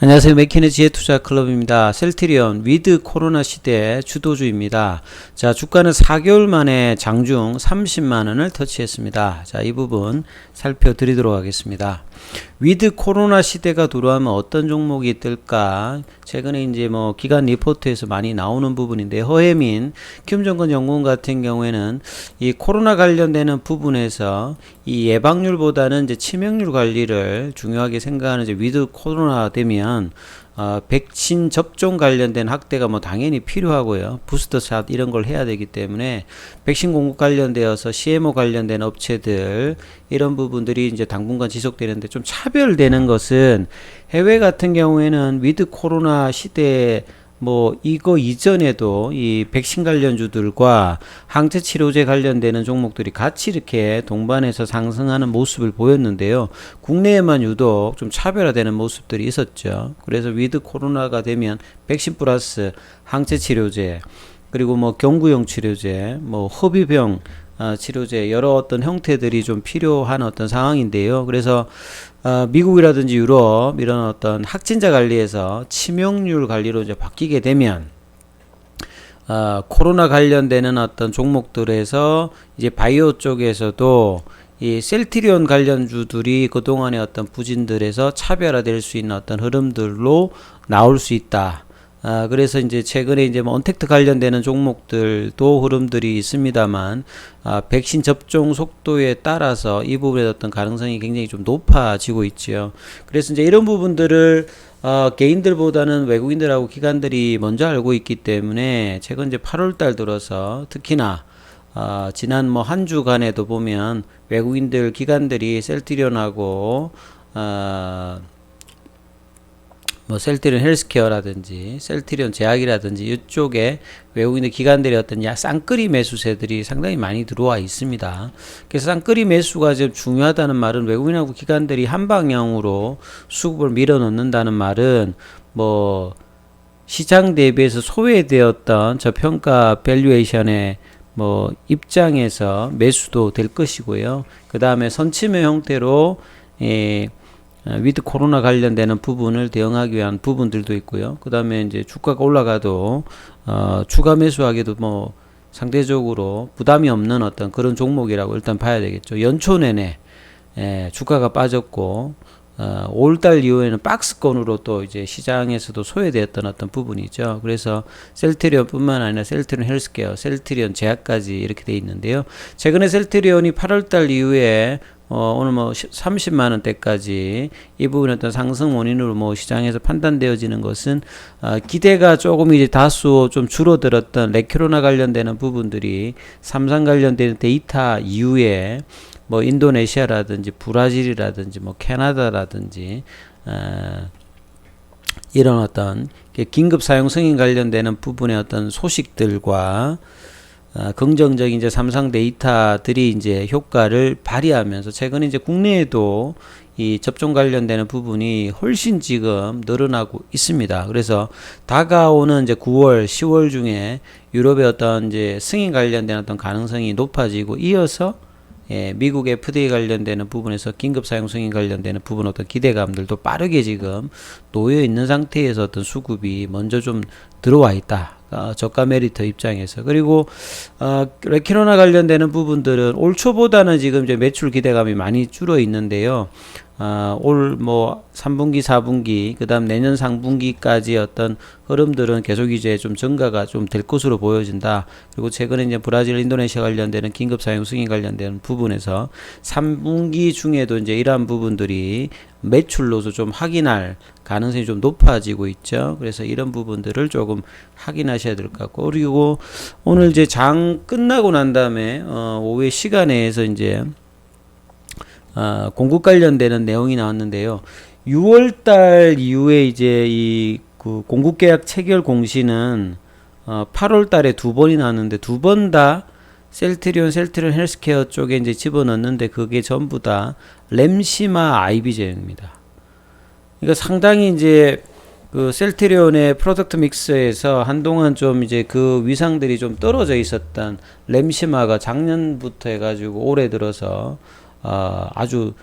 안녕하세요. 맥키네 지혜투자클럽입니다. 셀트리온 위드 코로나 시대 주도주입니다. 자, 주가는 4개월 만에 장중 30만원을 터치했습니다. 자, 이 부분 살펴드리도록 하겠습니다. 위드 코로나 시대가 들어오면 어떤 종목이 뜰까? 최근에 이제 뭐 기관 리포트에서 많이 나오는 부분인데, 허혜민 키움증권 연구원 같은 경우에는 이 코로나 관련되는 부분에서 이 예방률보다는 이제 치명률 관리를 중요하게 생각하는 이제 위드 코로나 되면 백신 접종 관련된 확대가 뭐 당연히 필요하고요. 부스터샷 이런 걸 해야 되기 때문에 백신 공급 관련되어서 CMO 관련된 업체들 이런 부분들이 이제 당분간 지속되는데, 좀 차별되는 것은 해외 같은 경우에는 위드 코로나 시대에 뭐 이거 이전에도 이 백신 관련주들과 항체 치료제 관련되는 종목들이 같이 이렇게 동반해서 상승하는 모습을 보였는데요. 국내에만 유독 좀 차별화되는 모습들이 있었죠. 그래서 위드 코로나가 되면 백신 플러스 항체 치료제, 그리고 뭐 경구용 치료제, 뭐 허비병 치료제, 여러 어떤 형태들이 좀 필요한 어떤 상황인데요. 그래서 미국이라든지 유럽 이런 어떤 확진자 관리에서 치명률 관리로 이제 바뀌게 되면 코로나 관련되는 어떤 종목들에서 이제 바이오 쪽에서도 이 셀트리온 관련주들이 그동안의 어떤 부진들에서 차별화될 수 있는 어떤 흐름들로 나올 수 있다. 그래서 이제 최근에 이제 뭐 언택트 관련되는 종목들도 흐름들이 있습니다만, 백신 접종 속도에 따라서 이 부분의 어떤 가능성이 굉장히 좀 높아지고 있죠. 그래서 이제 이런 부분들을 개인들보다는 외국인들하고 기관들이 먼저 알고 있기 때문에 최근 이제 8월 달 들어서 특히나 지난 뭐 한 주간에도 보면 외국인들 기관들이 셀트리온하고 뭐 셀트리온 헬스케어라든지 셀트리온 제약이라든지 이쪽에 외국인의 기관들의 어떤 쌍끌이 매수세들이 상당히 많이 들어와 있습니다. 그래서 쌍끌이 매수가 좀 중요하다는 말은, 외국인하고 기관들이 한 방향으로 수급을 밀어 넣는다는 말은 뭐 시장 대비해서 소외되었던 저평가 밸류에이션의 뭐 입장에서 매수도 될 것이고요. 그 다음에 선침의 형태로 위드 코로나 관련되는 부분을 대응하기 위한 부분들도 있고요. 그 다음에 이제 주가가 올라가도 추가 매수하기도 뭐 상대적으로 부담이 없는 어떤 그런 종목이라고 일단 봐야 되겠죠. 연초 내내 주가가 빠졌고 5월달 이후에는 박스권으로 또 이제 시장에서도 소외되었던 어떤 부분이죠. 그래서 셀트리온 뿐만 아니라 셀트리온 헬스케어, 셀트리온 제약까지 이렇게 돼 있는데요. 최근에 셀트리온이 8월달 이후에 오늘 뭐 30만원대까지 이 부분의 어떤 상승 원인으로 뭐 시장에서 판단되어지는 것은 기대가 조금 이제 다소 좀 줄어들었던 레코로나 관련되는 부분들이 삼성 관련되는 데이터 이후에 뭐 인도네시아라든지 브라질이라든지 뭐 캐나다라든지 이런 어떤 긴급 사용 승인 관련되는 부분의 어떤 소식들과 긍정적인 이제 삼성 데이터들이 이제 효과를 발휘하면서 최근에 이제 국내에도 이 접종 관련되는 부분이 훨씬 지금 늘어나고 있습니다. 그래서 다가오는 이제 9월, 10월 중에 유럽의 어떤 이제 승인 관련된 어떤 가능성이 높아지고, 이어서 미국 FDA 관련되는 부분에서 긴급 사용 승인 관련되는 부분 어떤 기대감들도 빠르게 지금 놓여 있는 상태에서 어떤 수급이 먼저 좀 들어와 있다. 저가 메리트 입장에서. 그리고 레키로나 관련되는 부분들은 올 초보다는 지금 이제 매출 기대감이 많이 줄어 있는데요. 올 뭐 3분기, 4분기, 그 다음 내년 상분기까지 어떤 흐름들은 계속 이제 좀 증가가 좀 될 것으로 보여진다. 그리고 최근에 이제 브라질, 인도네시아 관련되는 긴급 사용 승인 관련되는 부분에서 3분기 중에도 이제 이러한 부분들이 매출로서 좀 확인할 가능성이 좀 높아지고 있죠. 그래서 이런 부분들을 조금 확인하셔야 될 것 같고, 그리고 오늘 이제 장 끝나고 난 다음에 오후에 시간에서 이제 공급 관련되는 내용이 나왔는데요. 6월달 이후에 이제 이 그 공급 계약 체결 공시는 8월달에 두 번이 나왔는데, 두 번 다 셀트리온 헬스케어 쪽에 이제 집어넣는데, 그게 전부 다 램시마 IB 제형입니다. 그러니까 상당히 이제 그 셀트리온의 프로덕트 믹스에서 한동안 좀 이제 그 위상들이 좀 떨어져 있었던 램시마가 작년부터 해가지고 올해 들어서 아주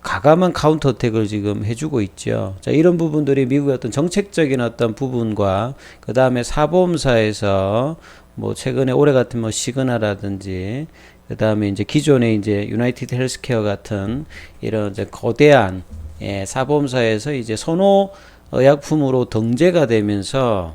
가감한 카운터 어택을 지금 해주고 있죠. 자, 이런 부분들이 미국의 어떤 정책적인 어떤 부분과 그 다음에 사보험사에서 뭐 최근에 올해 같은 뭐 시그나라든지 그 다음에 이제 기존의 이제 유나이티드 헬스케어 같은 이런 이제 거대한 사보험사에서 이제 선호 의약품으로 등재가 되면서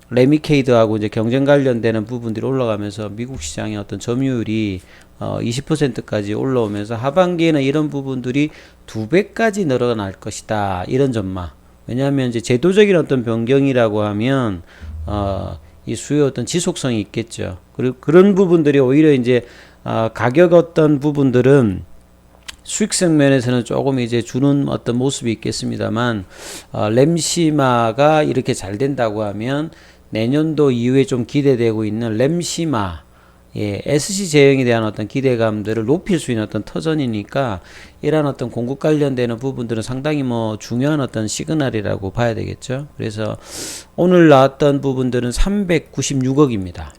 레미케이드하고 이제 경쟁 관련되는 부분들이 올라가면서 미국 시장의 어떤 점유율이 20%까지 올라오면서 하반기에는 이런 부분들이 2배까지 늘어날 것이다. 이런 전망. 왜냐하면 이제 제도적인 어떤 변경이라고 하면 이 수요 어떤 지속성이 있겠죠. 그리고 그런 부분들이 오히려 이제 가격 어떤 부분들은 수익성 면에서는 조금 이제 주는 어떤 모습이 있겠습니다만 램시마가 이렇게 잘 된다고 하면 내년도 이후에 좀 기대되고 있는 램시마 SC 제형에 대한 어떤 기대감들을 높일 수 있는 어떤 터전이니까 이러한 어떤 공급 관련되는 부분들은 상당히 뭐 중요한 어떤 시그널이라고 봐야 되겠죠. 그래서 오늘 나왔던 부분들은 396억입니다.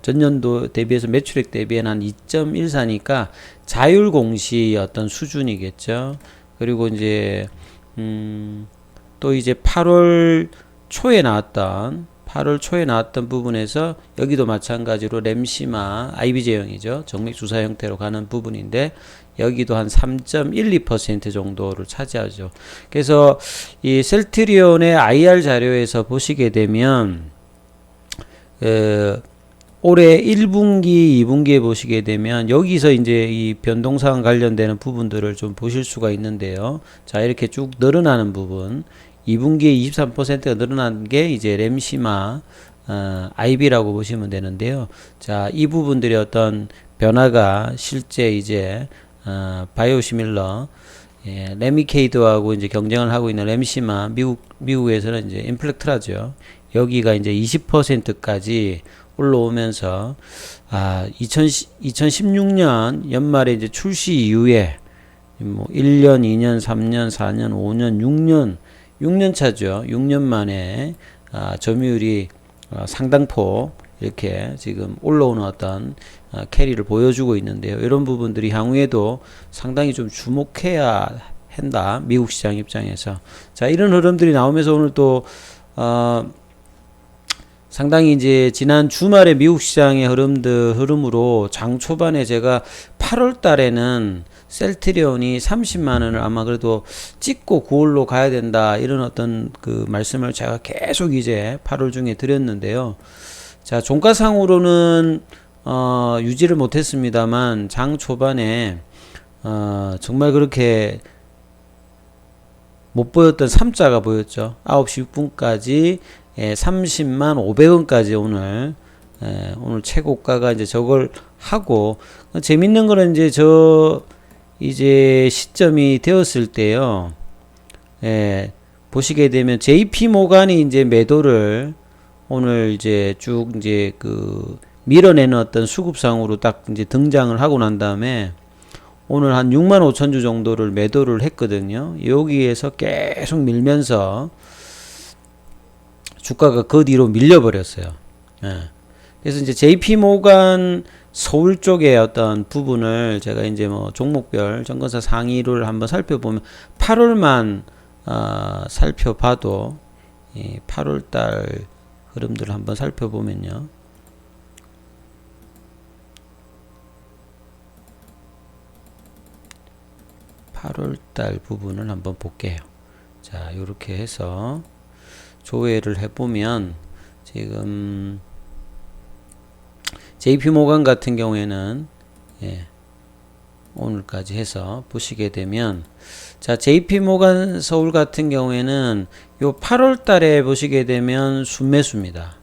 전년도 대비해서 매출액 대비는 한 2.14니까 자율 공시 어떤 수준이겠죠. 그리고 이제 또 이제 8월 초에 나왔던 부분에서 여기도 마찬가지로 램시마 IB 제형이죠. 정맥 주사 형태로 가는 부분인데 여기도 한 3.12% 정도를 차지하죠. 그래서 이 셀트리온의 IR 자료에서 보시게 되면 올해 1분기, 2분기에 보시게 되면 여기서 이제 이 변동사항 관련되는 부분들을 좀 보실 수가 있는데요. 자, 이렇게 쭉 늘어나는 부분 2분기에 23%가 늘어난 게 이제 램시마 IB라고 보시면 되는데요. 자, 이 부분들이 어떤 변화가 실제 이제 바이오시밀러 레미케이드하고 이제 경쟁을 하고 있는 램시마 미국에서는 이제 인플렉트라죠. 여기가 이제 20%까지 올라오면서 2016년 연말에 이제 출시 이후에 뭐 1년, 2년, 3년, 4년, 5년, 6년 차죠. 6년 만에 점유율이 상당폭 이렇게 지금 올라오는 어떤 캐리를 보여주고 있는데요. 이런 부분들이 향후에도 상당히 좀 주목해야 한다. 미국 시장 입장에서. 자, 이런 흐름들이 나오면서 오늘 또 상당히 이제 지난 주말에 미국 시장의 흐름으로 장 초반에 제가 8월 달에는 셀트리온이 30만 원을 아마 그래도 찍고 9월로 가야 된다 이런 어떤 그 말씀을 제가 계속 이제 8월 중에 드렸는데요. 자, 종가상으로는 유지를 못했습니다만 장 초반에 정말 그렇게 못 보였던 3자가 보였죠. 9시 6분까지 30만 500원까지 오늘 최고가가 이제 저걸 하고 재밌는 거는 이제 시점이 되었을 때요. 보시게 되면 JP 모간이 이제 매도를 오늘 이제 쭉 이제 그 밀어내는 어떤 수급상으로 딱 이제 등장을 하고 난 다음에 오늘 한 6만 5천 주 정도를 매도를 했거든요. 여기에서 계속 밀면서 주가가 그 뒤로 밀려버렸어요. 그래서 이제 JP 모간 서울 쪽의 어떤 부분을 제가 이제 뭐 종목별 정건사 상위를 한번 살펴보면 8월만 살펴봐도 8월달 흐름들을 한번 살펴보면요. (8월달) 부분을 한번 볼게요. 자, 요렇게 해서 조회를 해보면 지금 JP모간 같은 경우에는 오늘까지 해서 보시게 되면 자, JP모간 서울 같은 경우에는 요 8월 달에 보시게 되면 순매수입니다.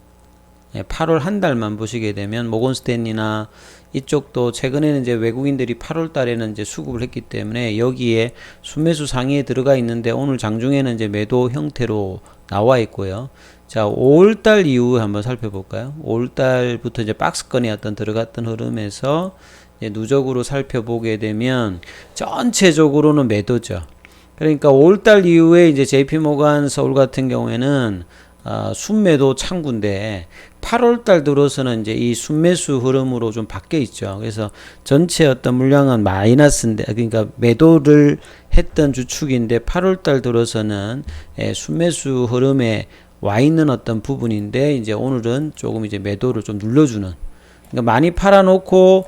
8월 한 달만 보시게 되면 모건스탠리나 이쪽도 최근에는 이제 외국인들이 8월 달에는 이제 수급을 했기 때문에 여기에 순매수 상위에 들어가 있는데 오늘 장중에는 이제 매도 형태로 나와 있고요. 자, 5월 달 이후 한번 살펴볼까요? 5월 달부터 이제 박스권에 어떤 들어갔던 흐름에서 이제 누적으로 살펴보게 되면 전체적으로는 매도죠. 그러니까 5월 달 이후에 이제 JP모간 서울 같은 경우에는 순매도 창구인데 8월 달 들어서는 이제 이 순매수 흐름으로 좀 바뀌어 있죠. 그래서 전체 어떤 물량은 마이너스인데, 그러니까 매도를 했던 주축인데 8월 달 들어서는 순매수 흐름에 와 있는 어떤 부분인데, 이제 오늘은 조금 이제 매도를 좀 눌러주는, 그러니까 많이 팔아놓고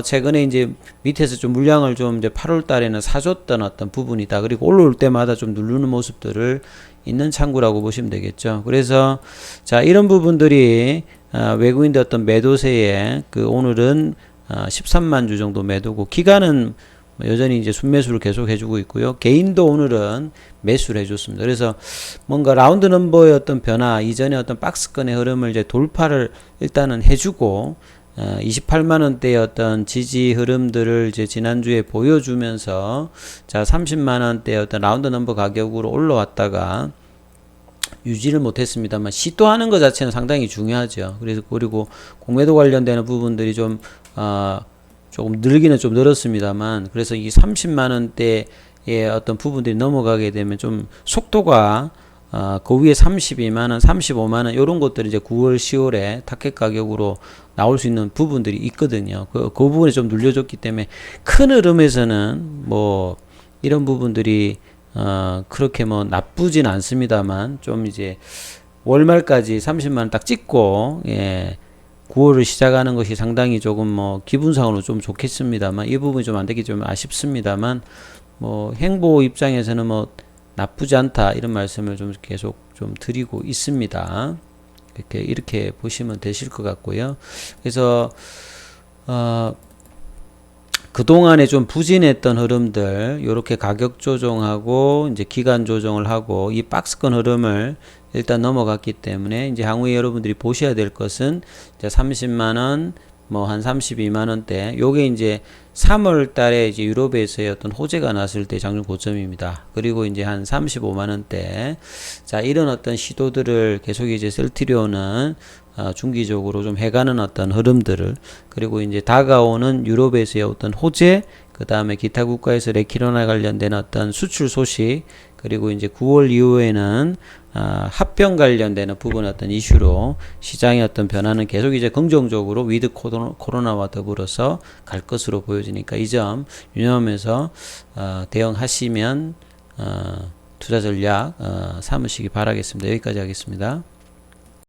최근에 이제 밑에서 좀 물량을 좀 이제 8월 달에는 사줬던 어떤 부분이다. 그리고 올라올 때마다 좀 누르는 모습들을 있는 창구라고 보시면 되겠죠. 그래서 자, 이런 부분들이 외국인들 어떤 매도세에 그 오늘은 13만 주 정도 매도고, 기간은 여전히 이제 순매수를 계속 해주고 있고요. 개인도 오늘은 매수를 해줬습니다. 그래서 뭔가 라운드 넘버의 어떤 변화, 이전에 어떤 박스권의 흐름을 이제 돌파를 일단은 해주고, 28만 원대의 어떤 지지 흐름들을 이제 지난주에 보여주면서, 자, 30만 원대의 어떤 라운드 넘버 가격으로 올라왔다가 유지를 못했습니다만, 시도하는 것 자체는 상당히 중요하죠. 그리고 공매도 관련되는 부분들이 좀 조금 늘기는 좀 늘었습니다만, 그래서 이 30만 원대의 어떤 부분들이 넘어가게 되면 좀 속도가 그 위에 32만원, 35만원, 요런 것들이 이제 9월, 10월에 타켓 가격으로 나올 수 있는 부분들이 있거든요. 그 부분에 좀 눌려줬기 때문에 큰 흐름에서는 뭐 이런 부분들이 그렇게 뭐 나쁘진 않습니다만, 좀 이제 월말까지 30만원 딱 찍고 9월을 시작하는 것이 상당히 조금 뭐 기분상으로 좀 좋겠습니다만, 이 부분이 좀 안 되기 좀 아쉽습니다만, 뭐 행보 입장에서는 뭐 나쁘지 않다, 이런 말씀을 좀 계속 좀 드리고 있습니다. 이렇게 보시면 되실 것 같고요. 그래서 그동안에 좀 부진했던 흐름들, 요렇게 가격 조정하고 이제 기간 조정을 하고 이 박스권 흐름을 일단 넘어갔기 때문에, 이제 향후에 여러분들이 보셔야 될 것은 이제 30만원, 뭐 한 32만원대, 요게 이제 3월 달에 이제 유럽에서의 어떤 호재가 났을 때 장중 고점입니다. 그리고 이제 한 35만원대. 자, 이런 어떤 시도들을 계속 이제 셀트리온은 중기적으로 좀 해가는 어떤 흐름들을, 그리고 이제 다가오는 유럽에서의 어떤 호재, 그 다음에 기타 국가에서 레키로나 관련된 어떤 수출 소식, 그리고 이제 9월 이후에는 합병 관련되는 부분 어떤 이슈로 시장의 어떤 변화는 계속 이제 긍정적으로 위드 코로나와 더불어서 갈 것으로 보여지니까, 이 점 유념하면서 대응하시면 투자 전략 삼으시기 바라겠습니다. 여기까지 하겠습니다.